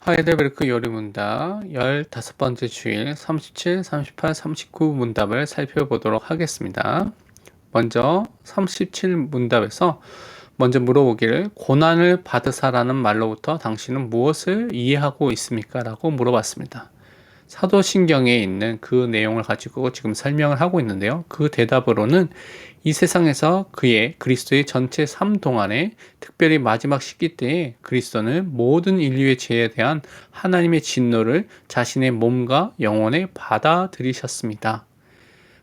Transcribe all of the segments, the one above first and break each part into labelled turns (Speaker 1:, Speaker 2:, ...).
Speaker 1: 하이델베르크 요리문답 15번째 주일 37, 38, 39 문답을 살펴보도록 하겠습니다. 먼저 37 문답에서 먼저 물어보기를 고난을 받으사라는 말로부터 당신은 무엇을 이해하고 있습니까? 라고 물어봤습니다. 사도신경에 있는 그 내용을 가지고 지금 설명을 하고 있는데요. 그 대답으로는 이 세상에서 그리스도의 전체 삶 동안에 특별히 마지막 시기 때에 그리스도는 모든 인류의 죄에 대한 하나님의 진노를 자신의 몸과 영혼에 받아들이셨습니다.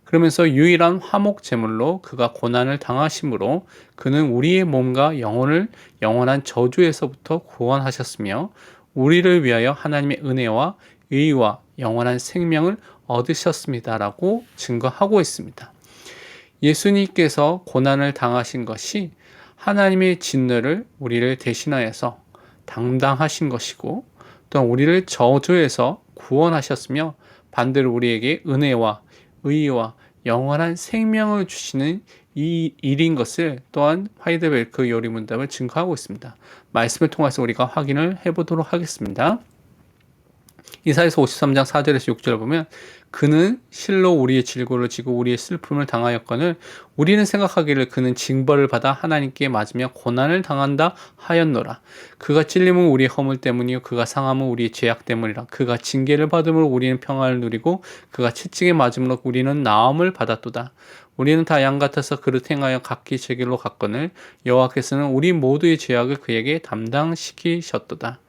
Speaker 1: 그러면서 유일한 화목 제물로 그가 고난을 당하심으로 그는 우리의 몸과 영혼을 영원한 저주에서부터 구원하셨으며 우리를 위하여 하나님의 은혜와 의와 영원한 생명을 얻으셨습니다라고 증거하고 있습니다. 예수님께서 고난을 당하신 것이 하나님의 진노를 우리를 대신하여서 담당하신 것이고 또한 우리를 저주에서 구원하셨으며 반대로 우리에게 은혜와 의와 영원한 생명을 주시는 이 일인 것을 또한 하이델베르크 요리문답을 증거하고 있습니다. 말씀을 통해서 우리가 확인을 해보도록 하겠습니다. 이사야서 53장 4절에서 6절을 보면 그는 실로 우리의 질고를 지고 우리의 슬픔을 당하였거늘 우리는 생각하기를 그는 징벌을 받아 하나님께 맞으며 고난을 당한다 하였노라. 그가 찔림은 우리의 허물 때문이요 그가 상함은 우리의 죄악 때문이라. 그가 징계를 받음으로 우리는 평안을 누리고 그가 채찍에 맞음으로 우리는 나음을 받았도다. 우리는 다 양 같아서 그릇 행하여 각기 제 길로 갔거늘 여호와께서는 우리 모두의 죄악을 그에게 담당시키셨도다.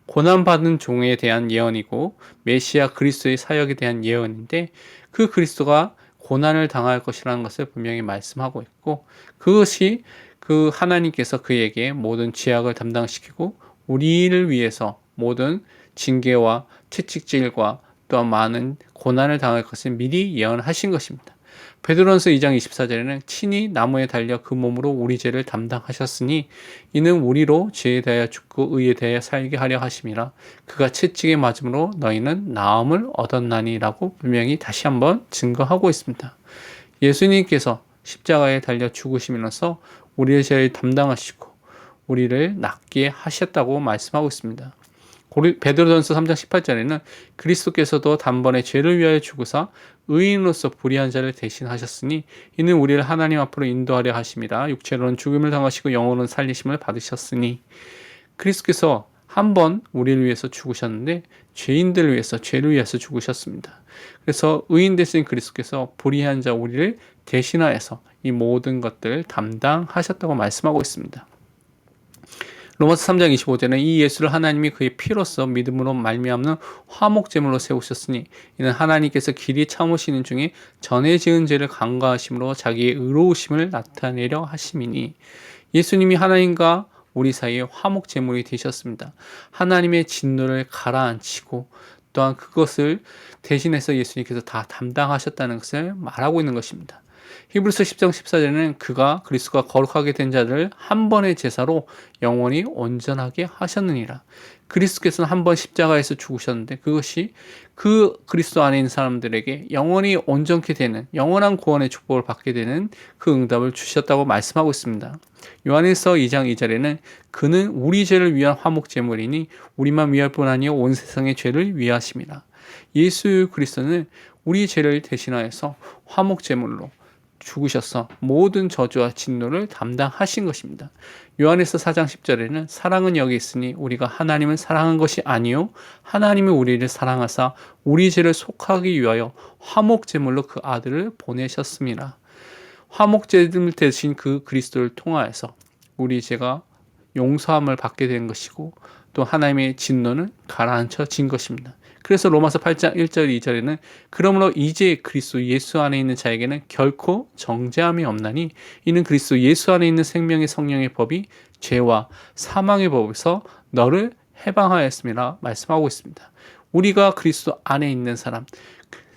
Speaker 1: 고난받은 종에 대한 예언이고 메시아 그리스도의 사역에 대한 예언인데 그 그리스도가 고난을 당할 것이라는 것을 분명히 말씀하고 있고 그것이 그 하나님께서 그에게 모든 죄악을 담당시키고 우리를 위해서 모든 징계와 채찍질과 또한 많은 고난을 당할 것을 미리 예언하신 것입니다. 베드로전서 2장 24절에는 친히 나무에 달려 그 몸으로 우리 죄를 담당하셨으니 이는 우리로 죄에 대하여 죽고 의에 대하여 살게 하려 하심이라. 그가 채찍에 맞음으로 너희는 나음을 얻었나니라고 분명히 다시 한번 증거하고 있습니다. 예수님께서 십자가에 달려 죽으시면서 우리의 죄를 담당하시고 우리를 낫게 하셨다고 말씀하고 있습니다. 베드로전서 3장 18절에는 그리스도께서도 단번에 죄를 위하여 죽으사 의인으로서 불의한 자를 대신하셨으니 이는 우리를 하나님 앞으로 인도하려 하심이라. 육체로는 죽음을 당하시고 영혼은 살리심을 받으셨으니 그리스도께서 한 번 우리를 위해서 죽으셨는데 죄인들을 위해서 죄를 위해서 죽으셨습니다. 그래서 의인 되신 그리스도께서 불의한 자 우리를 대신하여서 이 모든 것들을 담당하셨다고 말씀하고 있습니다. 로마서 3장 25절에 이 예수를 하나님이 그의 피로써 믿음으로 말미암는 화목제물로 세우셨으니 이는 하나님께서 길이 참으시는 중에 전에 지은 죄를 간과하심으로 자기의 의로우심을 나타내려 하심이니 예수님이 하나님과 우리 사이에 화목제물이 되셨습니다. 하나님의 진노를 가라앉히고 또한 그것을 대신해서 예수님께서 다 담당하셨다는 것을 말하고 있는 것입니다. 히브리서 10장 14절에는 그리스도가 거룩하게 된 자들을 한 번의 제사로 영원히 온전하게 하셨느니라. 그리스도께서는 한 번 십자가에서 죽으셨는데 그것이 그 그리스도 안에 있는 사람들에게 영원히 온전케 되는 영원한 구원의 축복을 받게 되는 그 응답을 주셨다고 말씀하고 있습니다. 요한일서 2장 2절에는 그는 우리 죄를 위한 화목제물이니 우리만 위할 뿐 아니요 온 세상의 죄를 위하심이라. 예수 그리스도는 우리 죄를 대신하여서 화목제물로 죽으셔서 모든 저주와 진노를 담당하신 것입니다. 요한일서 4장 10절에는 사랑은 여기 있으니 우리가 하나님을 사랑한 것이 아니요 하나님이 우리를 사랑하사 우리 죄를 속하기 위하여 화목제물로 그 아들을 보내셨습니다. 화목제물 대신 그 그리스도를 통하여서 우리 죄가 용서함을 받게 된 것이고 또 하나님의 진노는 가라앉혀진 것입니다. 그래서 로마서 8장 1절 2절에는 그러므로 이제 그리스도 예수 안에 있는 자에게는 결코 정죄함이 없나니 이는 그리스도 예수 안에 있는 생명의 성령의 법이 죄와 사망의 법에서 너를 해방하였음이라 말씀하고 있습니다. 우리가 그리스도 안에 있는 사람,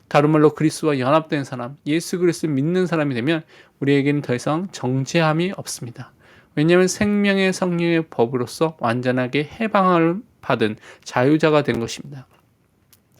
Speaker 1: 다른 말로 그리스도와 연합된 사람, 예수 그리스도를 믿는 사람이 되면 우리에게는 더 이상 정죄함이 없습니다. 왜냐하면 생명의 성령의 법으로서 완전하게 해방을 받은 자유자가 된 것입니다.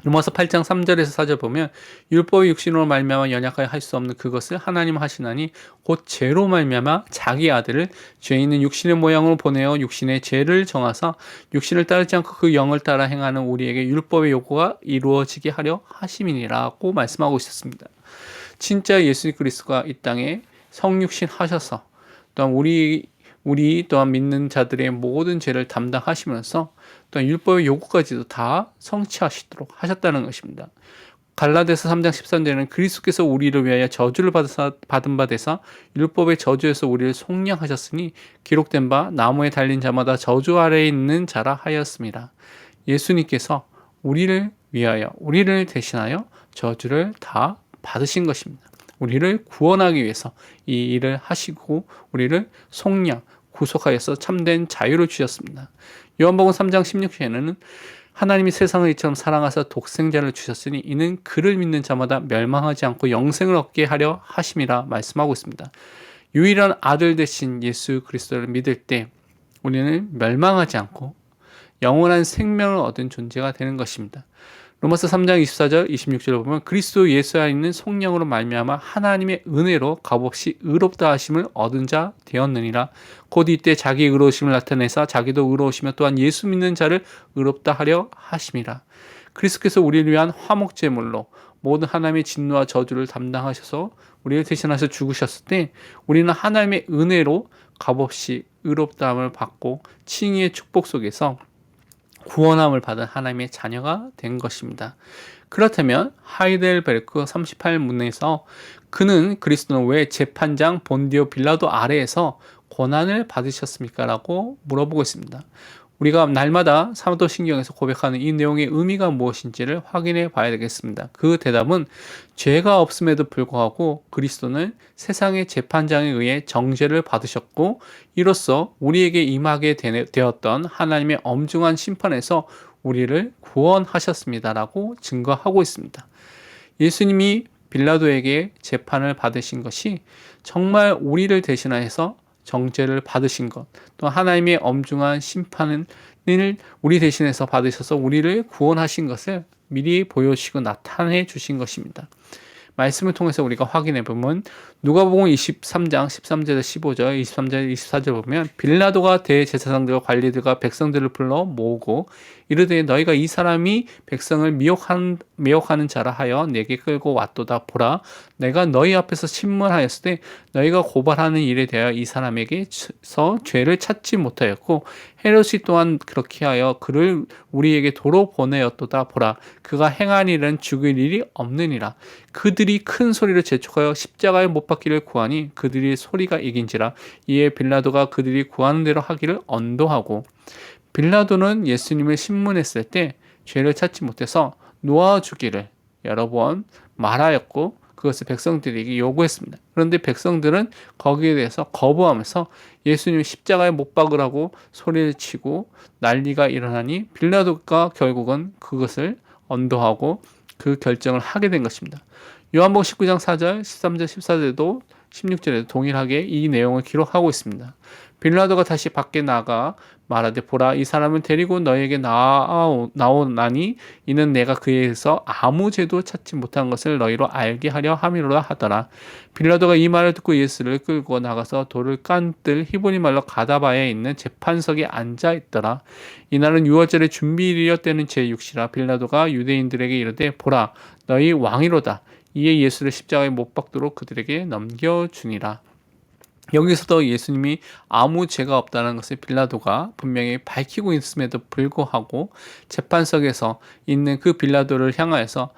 Speaker 1: 로마서 8장 3절에서 4절 보면 율법의 육신으로 말미암아 연약하여 할 수 없는 그것을 하나님 하시나니 곧 죄로 말미암아 자기 아들을 죄 있는 육신의 모양으로 보내어 육신의 죄를 정하사 육신을 따르지 않고 그 영을 따라 행하는 우리에게 율법의 요구가 이루어지게 하려 하심이니라고 말씀하고 있었습니다. 진짜 예수 그리스도가 이 땅에 성육신 하셔서 또한 우리 또한 믿는 자들의 모든 죄를 담당하시면서 또한 율법의 요구까지도 다 성취하시도록 하셨다는 것입니다. 갈라디아서 3장 13절에는 그리스도께서 우리를 위하여 저주를 받은 바 되사 율법의 저주에서 우리를 속량하셨으니 기록된 바 나무에 달린 자마다 저주 아래에 있는 자라 하였습니다. 예수님께서 우리를 위하여 우리를 대신하여 저주를 다 받으신 것입니다. 우리를 구원하기 위해서 이 일을 하시고 우리를 속량, 구속하여서 참된 자유를 주셨습니다. 요한복음 3장 16절에는 하나님이 세상을 이처럼 사랑하사 독생자를 주셨으니 이는 그를 믿는 자마다 멸망하지 않고 영생을 얻게 하려 하심이라 말씀하고 있습니다. 유일한 아들 되신 예수 그리스도를 믿을 때 우리는 멸망하지 않고 영원한 생명을 얻은 존재가 되는 것입니다. 로마서 3장 24절 26절을 보면 그리스도 예수 안에 있는 성령으로 말미암아 하나님의 은혜로 값없이 의롭다 하심을 얻은 자 되었느니라. 곧 이때 자기 의로우심을 나타내사 자기도 의로우시며 또한 예수 믿는 자를 의롭다 하려 하심이라. 그리스도께서 우리를 위한 화목제물로 모든 하나님의 진노와 저주를 담당하셔서 우리를 대신하셔 죽으셨을 때 우리는 하나님의 은혜로 값없이 의롭다함을 받고 칭의의 축복 속에서 구원함을 받은 하나님의 자녀가 된 것입니다. 그렇다면 하이델베르크 38문에서 그는 그리스도는 왜 재판장 본디오 빌라도 아래에서 고난을 받으셨습니까? 라고 물어보고 있습니다. 우리가 날마다 사도신경에서 고백하는 이 내용의 의미가 무엇인지를 확인해 봐야 되겠습니다. 그 대답은 죄가 없음에도 불구하고 그리스도는 세상의 재판장에 의해 정죄를 받으셨고 이로써 우리에게 임하게 되었던 하나님의 엄중한 심판에서 우리를 구원하셨습니다라고 증거하고 있습니다. 예수님이 빌라도에게 재판을 받으신 것이 정말 우리를 대신하여서 정죄를 받으신 것, 또 하나님의 엄중한 심판을 우리 대신해서 받으셔서 우리를 구원하신 것을 미리 보여주시고 나타내 주신 것입니다. 말씀을 통해서 우리가 확인해 보면 누가복음 23장 13절에서 15절, 23절, 24절 보면 빌라도가 대제사장들과 관리들과 백성들을 불러 모으고 이르되 너희가 이 사람이 백성을 미혹하는 자라 하여 내게 끌고 왔도다. 보라, 내가 너희 앞에서 신문하였을 때 너희가 고발하는 일에 대하여 이 사람에게서 죄를 찾지 못하였고 헤롯이 또한 그렇게 하여 그를 우리에게 도로 보내었도다. 보라, 그가 행한 일은 죽일 일이 없느니라. 그들이 큰 소리로 재촉하여 십자가에 못 박기를 구하니 그들이 소리가 이긴지라. 이에 빌라도가 그들이 구하는 대로 하기를 언도하고, 빌라도는 예수님을 신문했을 때 죄를 찾지 못해서 놓아주기를 여러 번 말하였고 그것을 백성들에게 요구했습니다. 그런데 백성들은 거기에 대해서 거부하면서 예수님을 십자가에 못 박으라고 소리를 치고 난리가 일어나니 빌라도가 결국은 그것을 언도하고 그 결정을 하게 된 것입니다. 요한복음 19장 4절, 13절, 14절도 16절에도 동일하게 이 내용을 기록하고 있습니다. 빌라도가 다시 밖에 나가 말하되 보라, 이 사람을 데리고 너에게 나오나니 이는 내가 그에게서 아무 죄도 찾지 못한 것을 너희로 알게 하려 함이로라 하더라. 빌라도가 이 말을 듣고 예수를 끌고 나가서 돌을 깐 뜰 히브리 말로 가다바에 있는 재판석에 앉아 있더라. 이날은 유월절의 준비일이었다는 제6시라. 빌라도가 유대인들에게 이르되 보라, 너희 왕이로다. 이에 예수를 십자가에 못 박도록 그들에게 넘겨주니라. 여기서도 예수님이 아무 죄가 없다는 것을 빌라도가 분명히 밝히고 있음에도 불구하고 재판석에서 있는 그 빌라도를 향하여서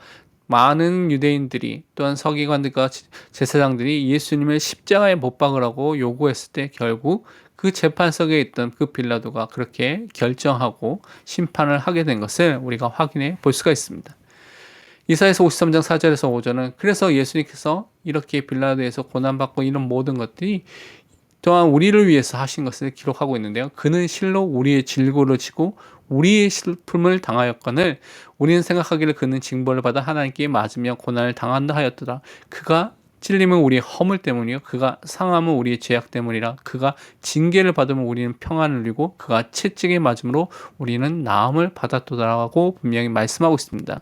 Speaker 1: 많은 유대인들이 또한 서기관들과 제사장들이 예수님을 십자가에 못 박으라고 요구했을 때 결국 그 재판석에 있던 그 빌라도가 그렇게 결정하고 심판을 하게 된 것을 우리가 확인해 볼 수가 있습니다. 이사야서 53장 4절에서 5절은 그래서 예수님께서 이렇게 빌라도에서 고난받고 이런 모든 것들이 또한 우리를 위해서 하신 것을 기록하고 있는데요. 그는 실로 우리의 질고를 지고 우리의 슬픔을 당하였거늘 우리는 생각하기를 그는 징벌을 받아 하나님께 맞으며 고난을 당한다 하였더라. 그가 찔림은 우리의 허물 때문이요 그가 상함은 우리의 죄악 때문이라. 그가 징계를 받으면 우리는 평안을 누리고 그가 채찍에 맞음으로 우리는 나음을 받았도다라고 분명히 말씀하고 있습니다.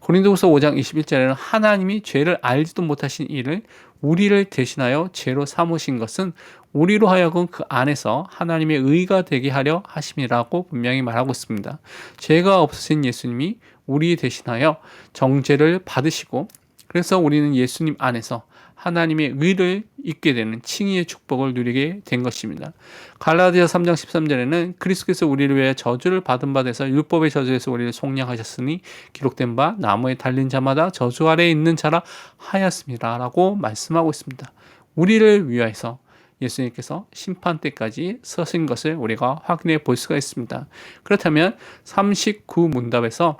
Speaker 1: 고린도후서 5장 21절에는 하나님이 죄를 알지도 못하신 이를 우리를 대신하여 죄로 삼으신 것은 우리로 하여금 그 안에서 하나님의 의가 되게 하려 하심이라고 분명히 말하고 있습니다. 죄가 없으신 예수님이 우리 대신하여 정죄를 받으시고, 그래서 우리는 예수님 안에서 하나님의 의를 입게 되는 칭의의 축복을 누리게 된 것입니다. 갈라디아 3장 13절에는 그리스도께서 우리를 위해 저주를 받은 바 되서 율법의 저주에서 우리를 속량하셨으니 기록된 바 나무에 달린 자마다 저주 아래에 있는 자라 하였습니다 라고 말씀하고 있습니다. 우리를 위하여서 예수님께서 심판 때까지 서신 것을 우리가 확인해 볼 수가 있습니다. 그렇다면 39문답에서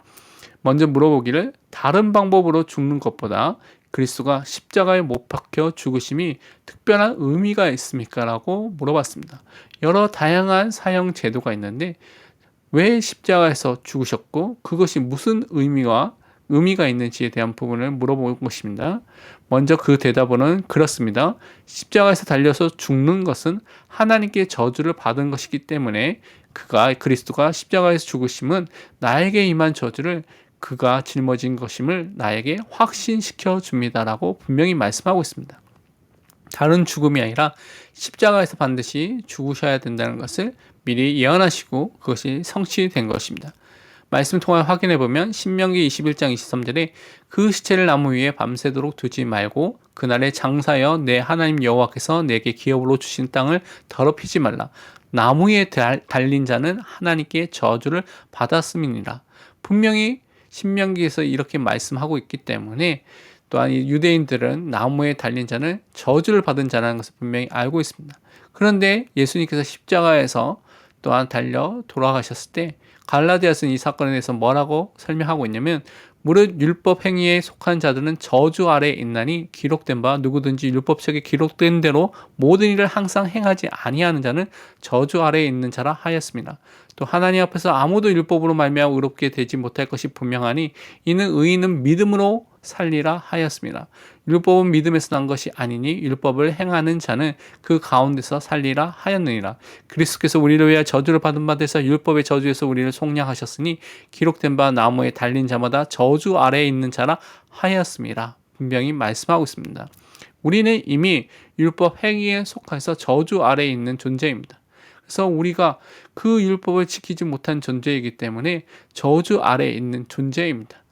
Speaker 1: 먼저 물어보기를 다른 방법으로 죽는 것보다 그리스도가 십자가에 못 박혀 죽으심이 특별한 의미가 있습니까? 라고 물어봤습니다. 여러 다양한 사형 제도가 있는데 왜 십자가에서 죽으셨고 그것이 무슨 의미가 있는지에 대한 부분을 물어본 것입니다. 먼저 그 대답은 그렇습니다. 십자가에서 달려서 죽는 것은 하나님께 저주를 받은 것이기 때문에 그리스도가 십자가에서 죽으심은 나에게 임한 저주를 그가 짊어진 것임을 나에게 확신시켜 줍니다라고 분명히 말씀하고 있습니다. 다른 죽음이 아니라 십자가에서 반드시 죽으셔야 된다는 것을 미리 예언하시고 그것이 성취된 것입니다. 말씀 통해 확인해 보면 신명기 21장 23절에 그 시체를 나무 위에 밤새도록 두지 말고 그날에 장사하여 내 하나님 여호와께서 내게 기업으로 주신 땅을 더럽히지 말라. 나무에 달린 자는 하나님께 저주를 받았음이니라. 분명히 신명기에서 이렇게 말씀하고 있기 때문에 또한 유대인들은 나무에 달린 자는 저주를 받은 자라는 것을 분명히 알고 있습니다. 그런데 예수님께서 십자가에서 또한 달려 돌아가셨을 때 갈라디아서는 이 사건에 대해서 뭐라고 설명하고 있냐면 무릇 율법 행위에 속한 자들은 저주 아래에 있나니 기록된 바 누구든지 율법책에 기록된 대로 모든 일을 항상 행하지 아니하는 자는 저주 아래에 있는 자라 하였습니다. 또 하나님 앞에서 아무도 율법으로 말미암아 의롭게 되지 못할 것이 분명하니 이는 의인은 믿음으로 살리라 하였습니다. 율법은 믿음에서 난 것이 아니니 율법을 행하는 자는 그 가운데서 살리라 하였느니라. 그리스도께서 우리를 위하여 저주를 받은 바 되사 율법의 저주에서 우리를 속량하셨으니 기록된 바 나무에 달린 자마다 저주 아래에 있는 자라 하였습니다. 분명히 말씀하고 있습니다. 우리는 이미 율법 행위에 속해서 저주 아래에 있는 존재입니다. 그래서 우리가 그 율법을 지키지 못한 존재이기 때문에 저주 아래에 있는 존재입니다.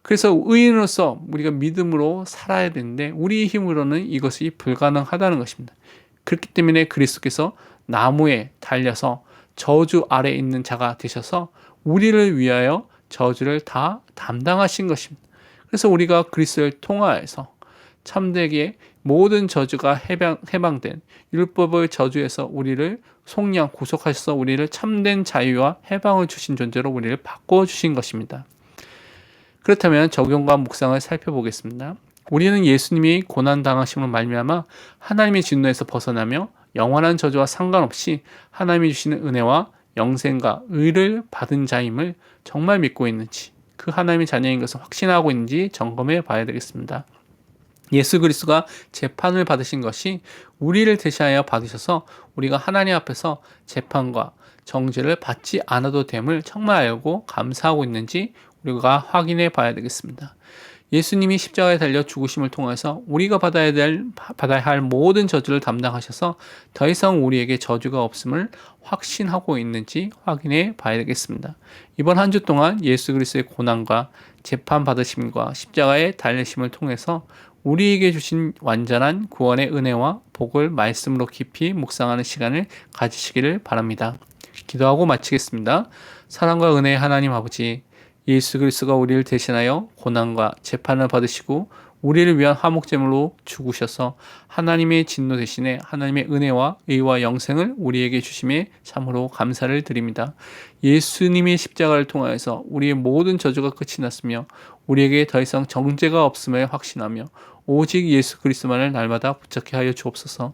Speaker 1: 그래서 의인으로서 우리가 믿음으로 살아야 되는데 우리의 힘으로는 이것이 불가능하다는 것입니다. 그렇기 때문에 그리스도께서 나무에 달려서 저주 아래에 있는 자가 되셔서 우리를 위하여 저주를 다 담당하신 것입니다. 그래서 우리가 그리스도를 통하여서 참되게 모든 저주가 해방된 율법의 저주에서 우리를 속량 구속하셔서 우리를 참된 자유와 해방을 주신 존재로 우리를 바꿔주신 것입니다. 그렇다면 적용과 묵상을 살펴보겠습니다. 우리는 예수님이 고난당하심으로 말미암아 하나님의 진노에서 벗어나며 영원한 저주와 상관없이 하나님이 주시는 은혜와 영생과 의를 받은 자임을 정말 믿고 있는지, 그 하나님의 자녀인 것을 확신하고 있는지 점검해 봐야 되겠습니다. 예수 그리스도가 재판을 받으신 것이 우리를 대신하여 받으셔서 우리가 하나님 앞에서 재판과 정죄를 받지 않아도 됨을 정말 알고 감사하고 있는지 우리가 확인해 봐야 되겠습니다. 예수님이 십자가에 달려 죽으심을 통해서 우리가 받아야 할 모든 저주를 담당하셔서 더 이상 우리에게 저주가 없음을 확신하고 있는지 확인해 봐야 되겠습니다. 이번 한 주 동안 예수 그리스도의 고난과 재판 받으심과 십자가의 달리심을 통해서 우리에게 주신 완전한 구원의 은혜와 복을 말씀으로 깊이 묵상하는 시간을 가지시기를 바랍니다. 기도하고 마치겠습니다. 사랑과 은혜의 하나님 아버지, 예수 그리스도가 우리를 대신하여 고난과 재판을 받으시고 우리를 위한 화목제물로 죽으셔서 하나님의 진노 대신에 하나님의 은혜와 의와 영생을 우리에게 주심에 참으로 감사를 드립니다. 예수님의 십자가를 통하여서 우리의 모든 저주가 끝이 났으며 우리에게 더 이상 정죄가 없음을 확신하며 오직 예수 그리스도만을 날마다 붙잡게 하여 주옵소서.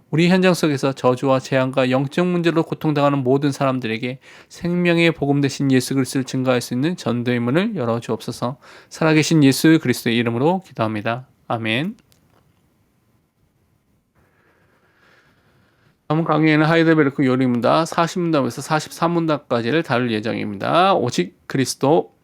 Speaker 1: 우리 현장 속에서 저주와 재앙과 영적 문제로 고통당하는 모든 사람들에게 생명의 복음 되신 예수 그리스도를 증거할 수 있는 전도의 문을 열어 주옵소서. 살아계신 예수 그리스도의 이름으로 기도합니다. 아멘. 다음 강의에는 하이델베르크 요리 문답 40문답에서 43문답까지를 다룰 예정입니다. 오직 그리스도